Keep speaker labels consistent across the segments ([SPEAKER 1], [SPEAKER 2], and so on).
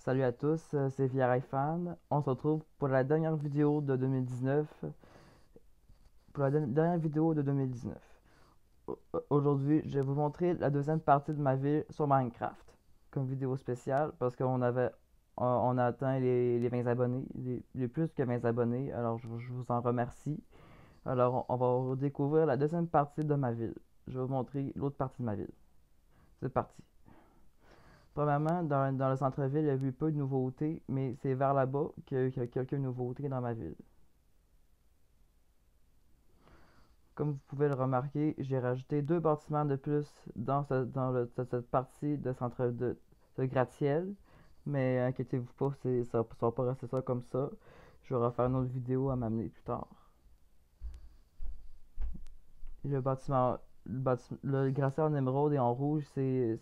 [SPEAKER 1] Salut à tous, c'est Fan. On se retrouve pour la dernière vidéo de 2019. Pour la dernière vidéo de 2019. Aujourd'hui, je vais vous montrer la deuxième partie de ma vie sur Minecraft. Comme vidéo spéciale, parce on a atteint les 20 abonnés, les plus que 20 abonnés. Alors, je vous en remercie. Alors, on va redécouvrir la deuxième partie de ma ville. Je vais vous montrer l'autre partie de ma ville. C'est parti. Premièrement, dans le centre-ville, il y a eu peu de nouveautés, mais c'est vers là-bas qu'il y a quelques nouveautés dans ma ville. Comme vous pouvez le remarquer, j'ai rajouté deux bâtiments de plus cette partie de de gratte-ciel. Mais inquiétez-vous pas, ça va pas rester ça comme ça. Je vais refaire une autre vidéo à m'amener plus tard. Le bâtiment, le gratte-ciel en émeraude et en rouge,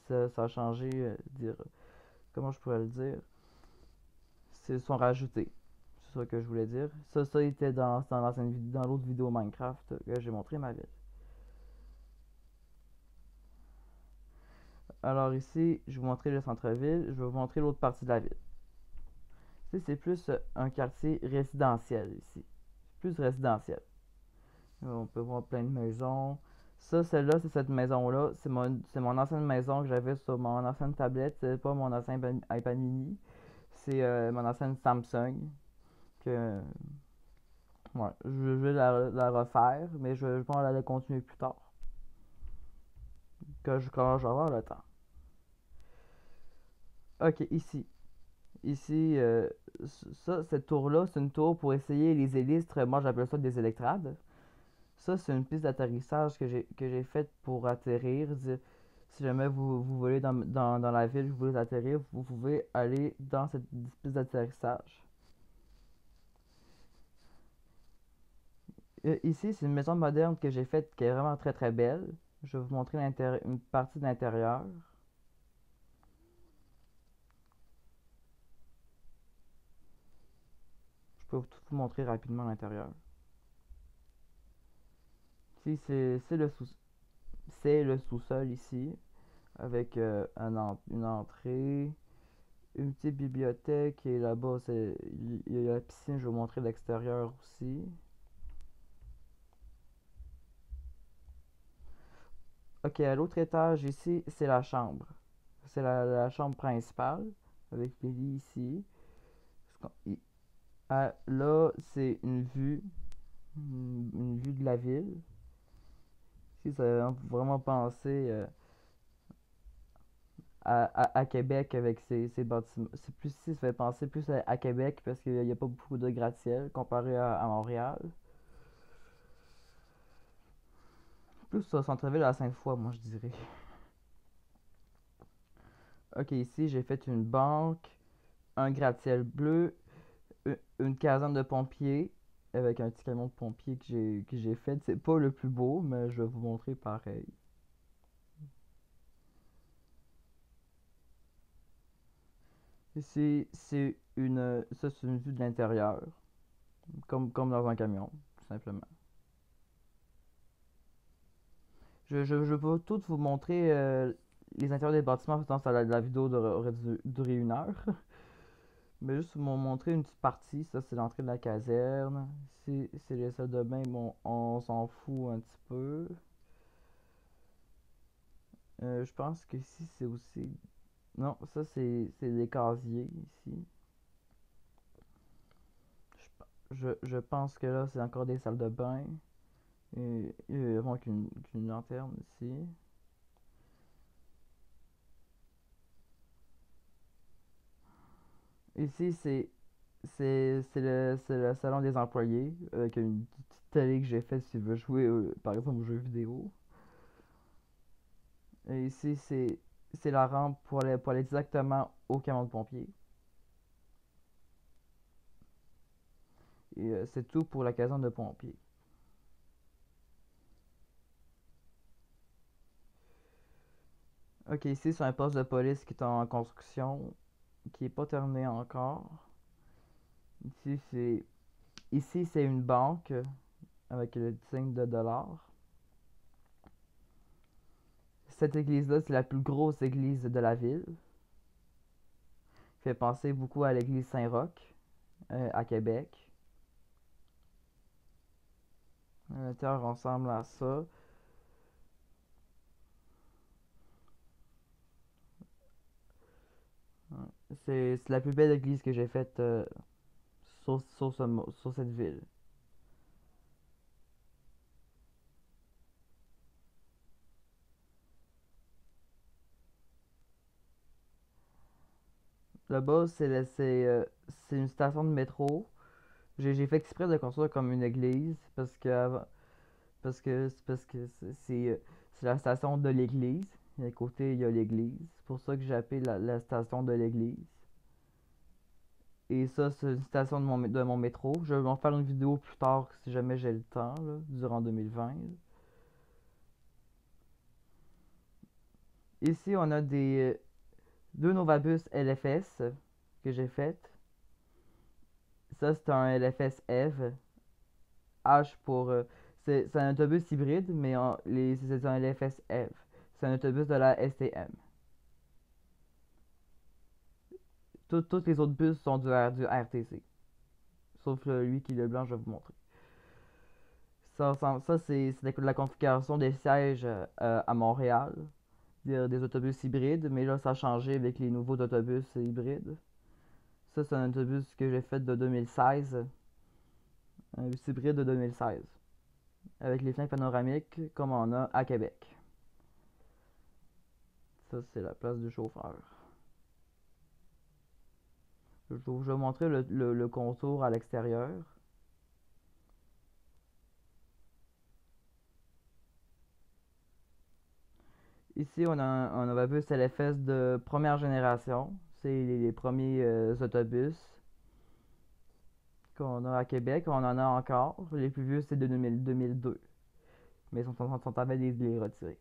[SPEAKER 1] ça a changé, comment je pourrais le dire? Ils sont rajoutés. C'est ça que je voulais dire. Ça était dans l'autre vidéo Minecraft que j'ai montré ma ville. Alors ici, je vais vous montrer le centre-ville, je vais vous montrer l'autre partie de la ville. Ici, c'est plus un quartier résidentiel ici. Plus résidentiel. On peut voir plein de maisons. Celle-là, c'est cette maison-là. C'est mon ancienne maison que j'avais sur mon ancienne tablette. C'est pas mon ancien iPad mini. C'est mon ancienne Samsung. Que, ouais, je vais la refaire, mais je vais la continuer plus tard. Quand je vais avoir le temps. Ok, ici. Ici, cette tour-là, c'est une tour pour essayer les hélistres. Moi, j'appelle ça des électrades. Ça, c'est une piste d'atterrissage que j'ai faite pour atterrir. Si jamais vous voulez dans la ville, vous voulez atterrir, vous pouvez aller dans cette piste d'atterrissage. Ici, c'est une maison moderne que j'ai faite qui est vraiment très très belle. Je vais vous montrer une partie de l'intérieur. Je peux tout vous montrer rapidement l'intérieur. Ici, c'est le sous-sol ici, avec une entrée, une petite bibliothèque, et là-bas, il y a la piscine, je vais vous montrer l'extérieur aussi. Ok, à l'autre étage ici, c'est la chambre. C'est la chambre principale, avec les lits ici. Là, c'est une vue de la ville. Ici, ça fait vraiment penser à Québec avec ses bâtiments. C'est plus ici, ça fait penser plus à Québec parce qu'il n'y a pas beaucoup de gratte-ciel comparé à Montréal. Plus au centre-ville à Sainte-Foy, moi je dirais. Ok, ici j'ai fait une banque, un gratte-ciel bleu, une caserne de pompiers avec un petit camion de pompiers que j'ai fait. C'est pas le plus beau, mais je vais vous montrer pareil. Ici, ça c'est une vue de l'intérieur, comme dans un camion, tout simplement. Je peux tout vous montrer les intérieurs des bâtiments, sinon la vidéo aurait duré une heure. Mais juste vous montrer une petite partie. Ça, c'est l'entrée de la caserne. Ici, c'est les salles de bain. Bon, on s'en fout un petit peu. Je pense que ici, c'est aussi. Non, ça, c'est des casiers ici. Je pense que là, c'est encore des salles de bain. Et il y a donc une lanterne ici. Ici, c'est le salon des employés, avec une petite télé que j'ai faite si tu veux jouer, par exemple, aux jeux vidéo. Et ici, c'est la rampe pour aller directement au camion de pompiers. Et c'est tout pour la caserne de pompiers. Ok, ici, c'est un poste de police qui est en construction, qui est pas terminé encore. Ici, c'est Ici, c'est une banque avec le signe de dollar. Cette église-là, c'est la plus grosse église de la ville. fait penser beaucoup à l'église Saint-Roch à Québec. L'intérieur ressemble à ça. C'est la plus belle église que j'ai faite sur cette ville. Là-bas, c'est une station de métro. J'ai fait exprès de construire comme une église c'est la station de l'église. Et à côté, il y a l'église. C'est pour ça que j'ai appelé la station de l'église. Et ça, c'est une station de mon métro. Je vais en faire une vidéo plus tard si jamais j'ai le temps, là, durant 2020. Ici, on a deux Novabus LFS que j'ai faites. Ça, c'est un LFS EV. H pour. C'est un autobus hybride, mais c'est un LFS EV. C'est un autobus de la STM. Tous les autres bus sont du RTC. Sauf lui qui est le blanc, je vais vous montrer. Ça c'est la configuration des sièges à Montréal. Des autobus hybrides, mais là, ça a changé avec les nouveaux autobus hybrides. Ça, c'est un autobus que j'ai fait de 2016. Un bus hybride de 2016. Avec les fenêtres panoramiques, comme on a à Québec. Ça, c'est la place du chauffeur. Je vais vous montrer le contour à l'extérieur. Ici, on a un autobus LFS de première génération. C'est les premiers autobus qu'on a à Québec. On en a encore. Les plus vieux, c'est de 2002. Mais ils sont en train de les retirer.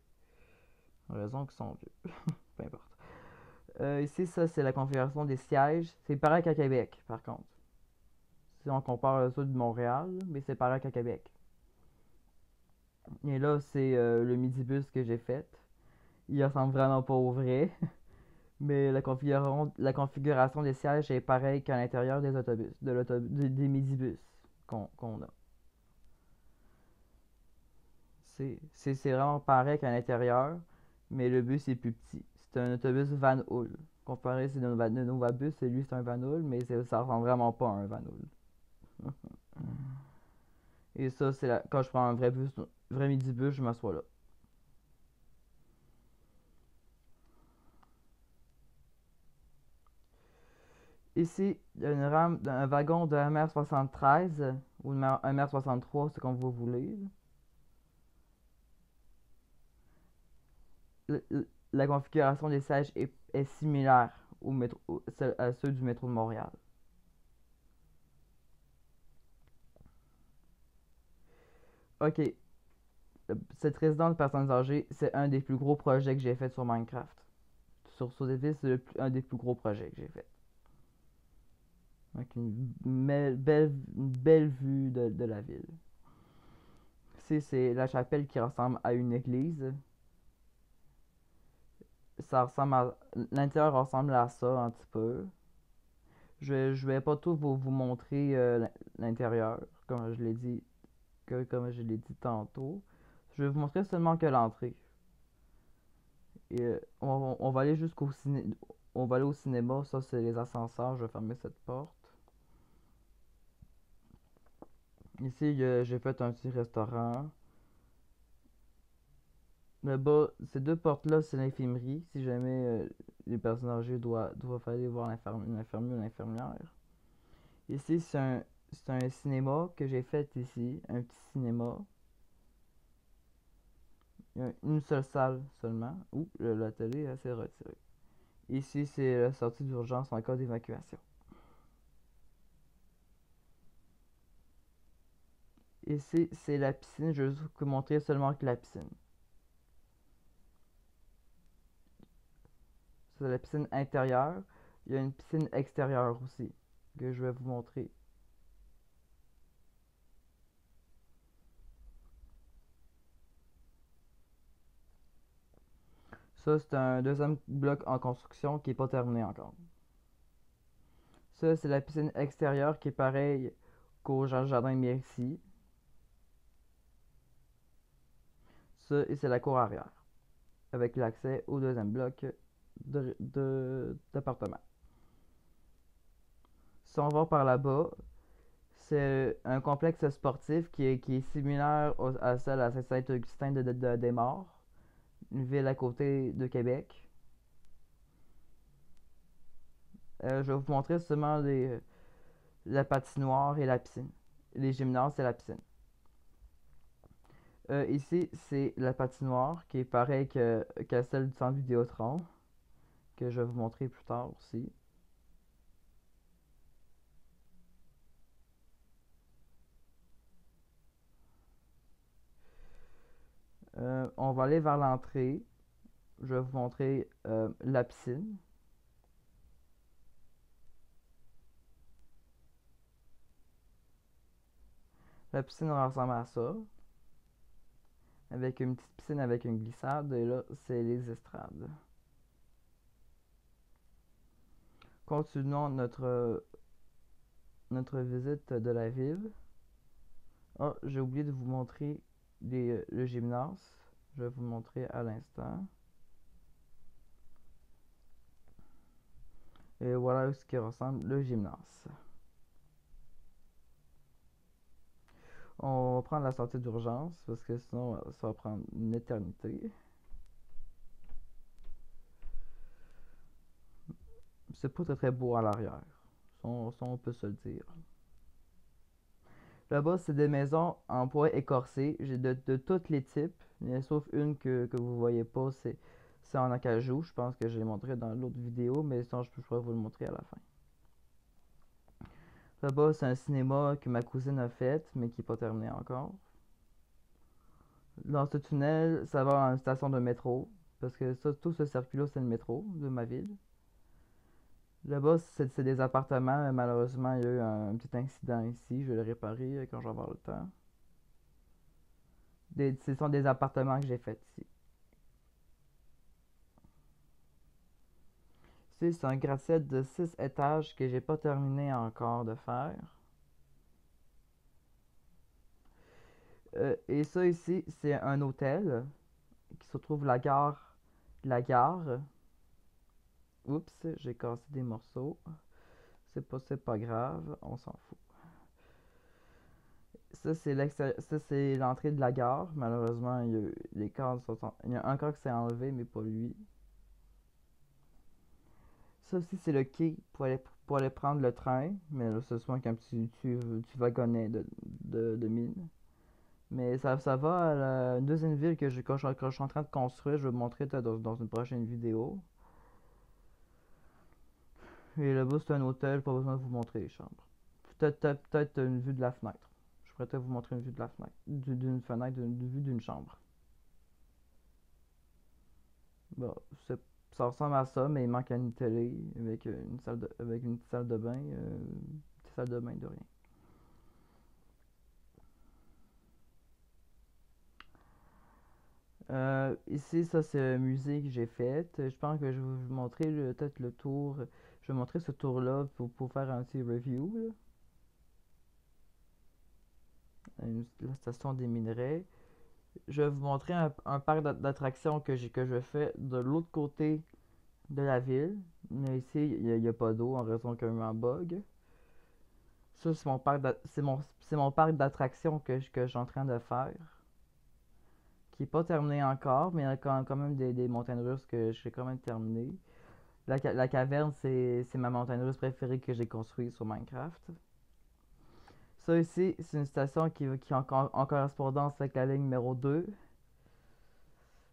[SPEAKER 1] Raison qu'ils sont vieux. Peu importe. Ici, ça, c'est la configuration des sièges. C'est pareil qu'à Québec, par contre. Si on compare ceux de Montréal, mais c'est pareil qu'à Québec. Et là, c'est le midibus que j'ai fait. Il ressemble vraiment pas au vrai. Mais la configuration des sièges est pareille qu'à l'intérieur des autobus, des midibus qu'on a. C'est vraiment pareil qu'à l'intérieur, mais le bus est plus petit. C'est un autobus Van Hool. Comparé à de Novabus, lui c'est un Van Hool, mais ça ressemble vraiment pas à un Van Hool. Et ça, quand je prends un vrai midibus, je m'assois là. Ici, il y a un wagon de MR73 ou MR63, c'est comme vous voulez. La configuration des sièges est similaire à ceux du métro de Montréal. Ok, cette résidence de personnes âgées, c'est un des plus gros projets que j'ai fait sur Minecraft. Sur des villes, c'est un des plus gros projets que j'ai fait. Avec une belle vue de la ville. Ici, c'est la chapelle qui ressemble à une église. L'intérieur ressemble à ça un petit peu. Je vais pas tout vous montrer l'intérieur, comme je l'ai dit tantôt. Je vais vous montrer seulement que l'entrée. Et on va aller jusqu'au ciné. On va aller au cinéma, ça c'est les ascenseurs, je vais fermer cette porte. Ici, j'ai fait un petit restaurant. Là-bas, ces deux portes-là, c'est l'infirmerie. Si jamais les personnes âgées doivent aller voir une infirmier ou l'infirmière. Ici, c'est un cinéma que j'ai fait ici, un petit cinéma. Il y a une seule salle seulement. Ouh, la télé s'est retirée. Ici, c'est la sortie d'urgence en cas d'évacuation. Ici, c'est la piscine. Je vais vous montrer seulement que la piscine. C'est la piscine intérieure. Il y a une piscine extérieure aussi que je vais vous montrer. Ça, c'est un deuxième bloc en construction qui n'est pas terminé encore. Ça, c'est la piscine extérieure qui est pareille qu'au jardin Merci. Ça, et c'est la cour arrière, avec l'accès au deuxième bloc d'appartement. Si on va par là-bas, c'est un complexe sportif qui est similaire à celle à Saint-Augustin des Morts, une ville à côté de Québec. Je vais vous montrer seulement la patinoire et la piscine. Les gymnases et la piscine. Ici, c'est la patinoire qui est pareille qu'à celle du centre Vidéotron, que je vais vous montrer plus tard aussi. On va aller vers l'entrée. Je vais vous montrer la piscine. La piscine ressemble à ça, avec une petite piscine avec une glissade, et là, c'est les estrades. Continuons notre visite de la ville. Ah, j'ai oublié de vous montrer le gymnase. Je vais vous le montrer à l'instant. Et voilà ce qui ressemble le gymnase. On va prendre la sortie d'urgence parce que sinon ça va prendre une éternité. C'est pas très très beau à l'arrière. Ça, on peut se le dire. Là-bas, c'est des maisons en bois écorcé. J'ai de tous les types, mais sauf une que vous voyez pas, c'est en acajou. Je pense que je l'ai montré dans l'autre vidéo, mais sinon je pourrais vous le montrer à la fin. Là-bas, c'est un cinéma que ma cousine a fait, mais qui n'est pas terminé encore. Dans ce tunnel, ça va à une station de métro, parce que ça, tout ce circuit-là, c'est le métro de ma ville. Là-bas, c'est des appartements, mais malheureusement, il y a eu un petit incident ici. Je vais le réparer quand je vais avoir le temps. Ce sont des appartements que j'ai faits ici. Ici, c'est un gratte-ciel de 6 étages que j'ai pas terminé encore de faire. Et ça ici, c'est un hôtel qui se trouve la gare. Oups, j'ai cassé des morceaux. C'est pas grave, on s'en fout. Ça, c'est l'entrée de la gare. Malheureusement, les cadres il y a un cadre qui s'est enlevé, mais pas lui. Ça aussi, c'est le quai pour aller prendre le train. Mais là, c'est souvent qu'un petit wagonnet de mine. Mais ça va à la deuxième ville que je suis en train de construire. Je vais vous montrer dans une prochaine vidéo. Et là-bas, c'est un hôtel, pas besoin de vous montrer les chambres. Peut-être une vue de la fenêtre. Je pourrais peut-être vous montrer une vue de la fenêtre. D'une fenêtre, d'une vue d'une chambre. Bon, ça ressemble à ça, mais il manque une télé avec une petite salle de bain. Une petite salle de bain de rien. Ici, ça, c'est un musée que j'ai fait. Je pense que je vais vous montrer peut-être le tour. Je vais montrer ce tour-là pour faire un petit review. Là. La station des minerais. Je vais vous montrer un parc d'attractions que je fais de l'autre côté de la ville. Mais ici, il n'y a pas d'eau en raison qu'il y a eu un bug. Ça, c'est mon parc d'attractions que je suis en train de faire. Qui n'est pas terminé encore, mais il y a quand même des montagnes russes que j'ai quand même terminé. La caverne, c'est ma montagne russe préférée que j'ai construite sur Minecraft. Ça ici, c'est une station qui est en correspondance avec la ligne numéro 2.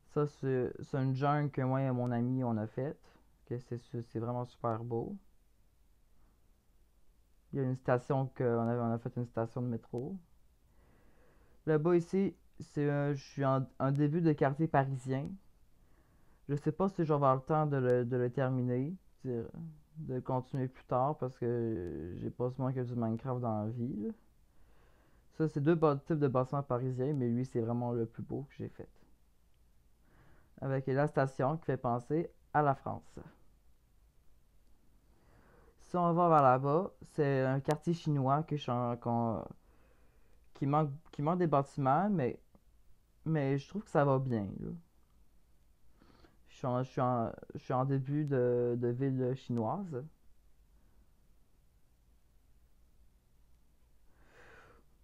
[SPEAKER 1] Ça, c'est une jungle que moi et mon ami on a faite. C'est vraiment super beau. Il y a une station on a fait une station de métro. Là-bas ici, je suis en début de quartier parisien. Je sais pas si je vais avoir le temps de le terminer, de continuer plus tard parce que j'ai pas seulement que du Minecraft dans la vie. Là. Ça, c'est deux types de bâtiments parisiens, mais lui, c'est vraiment le plus beau que j'ai fait. Avec la station qui fait penser à la France. Si on va vers là-bas, c'est un quartier chinois qui manque des bâtiments, mais je trouve que ça va bien, là. Je suis en début de ville chinoise.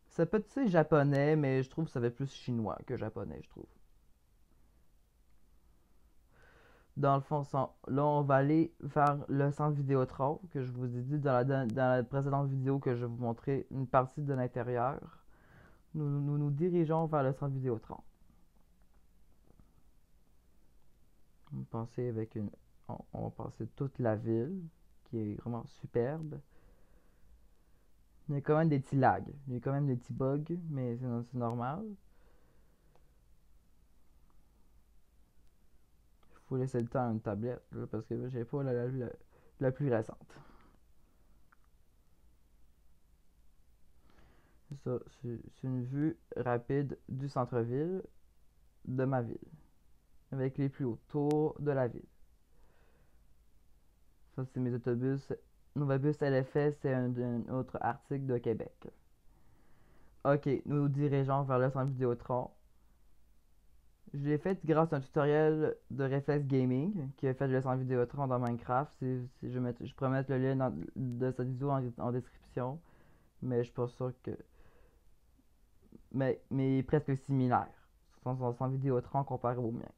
[SPEAKER 1] Ça peut être japonais, mais je trouve que ça fait plus chinois que japonais, je trouve. Dans le fond, là, on va aller vers le centre Vidéotron, que je vous ai dit dans la précédente vidéo que je vais vous montrer une partie de l'intérieur. Nous dirigeons vers le centre Vidéotron. On va passer on va passer toute la ville, qui est vraiment superbe. Il y a quand même des petits lags, il y a quand même des petits bugs, mais c'est normal. Il faut laisser le temps à une tablette, là, parce que j'ai pas la plus récente. C'est ça, c'est une vue rapide du centre-ville de ma ville, avec les plus hauts tours de la ville. Ça, c'est mes autobus. Novabus LFS, c'est un autre article de Québec. Ok, nous nous dirigeons vers le centre Vidéotron. Je l'ai fait grâce à un tutoriel de Reflex Gaming qui a fait le centre Vidéotron dans Minecraft. Je pourrais mettre le lien de cette vidéo en description, mais je suis pas sûr que. Mais presque similaire. Son Vidéotron comparé au mien.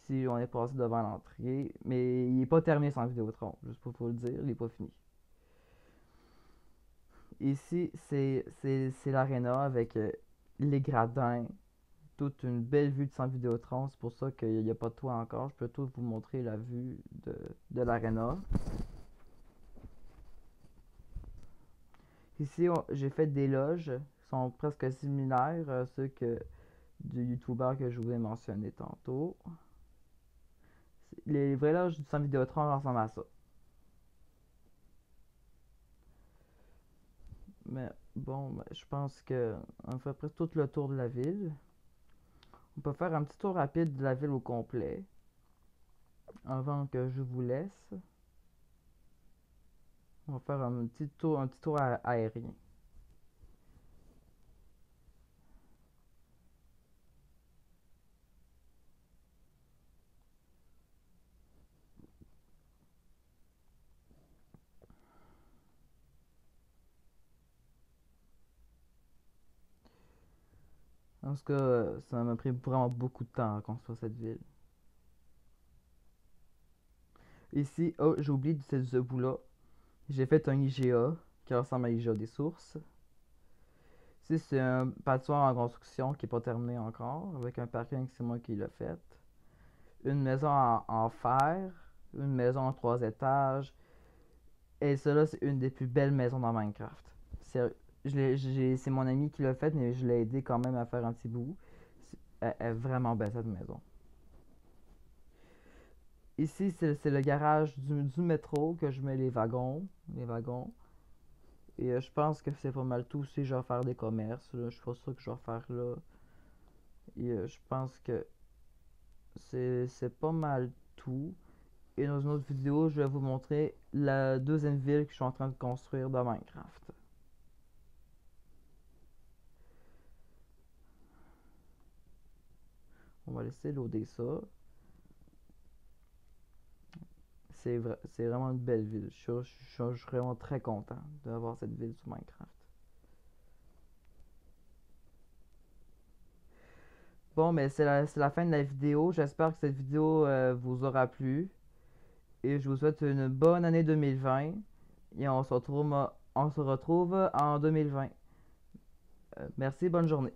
[SPEAKER 1] Si on est passé devant l'entrée, mais il n'est pas terminé sans Vidéotron, juste pour vous le dire, il n'est pas fini. Ici, c'est l'aréna avec les gradins, toute une belle vue de sans Vidéotron. C'est pour ça qu'il n'y a pas de toit encore. Je peux tout vous montrer la vue de l'aréna. Ici, j'ai fait des loges qui sont presque similaires à ceux du youtubeur que je vous ai mentionné tantôt. Les vraies loges du sans Vidéotron ressemblent à ça. Mais bon, je pense qu'on fait presque tout le tour de la ville. On peut faire un petit tour rapide de la ville au complet avant que je vous laisse. On va faire un petit tour aérien. En tout cas, ça m'a pris vraiment beaucoup de temps à construire cette ville. Ici, oh, j'ai oublié de ce bout-là. J'ai fait un IGA qui ressemble à l'IGA des sources. Ici, c'est un patinoire en construction qui n'est pas terminé encore, avec un parking, c'est moi qui l'ai fait. Une maison en fer, une maison en 3 étages. Et cela, c'est une des plus belles maisons dans Minecraft. C'est mon ami qui l'a fait, mais je l'ai aidé quand même à faire un petit bout. Elle est vraiment belle cette maison. Ici, c'est le garage du métro que je mets les wagons. Les wagons. Et je pense que c'est pas mal tout. Si je vais faire des commerces, là, je suis pas sûr que je vais faire là. Et je pense que c'est pas mal tout. Et dans une autre vidéo, je vais vous montrer la deuxième ville que je suis en train de construire dans Minecraft. On va laisser loader ça. C'est vraiment une belle ville. Je suis vraiment très content d'avoir cette ville sur Minecraft. Bon, mais c'est la fin de la vidéo. J'espère que cette vidéo vous aura plu. Et je vous souhaite une bonne année 2020. Et on se retrouve en 2020. Merci, bonne journée.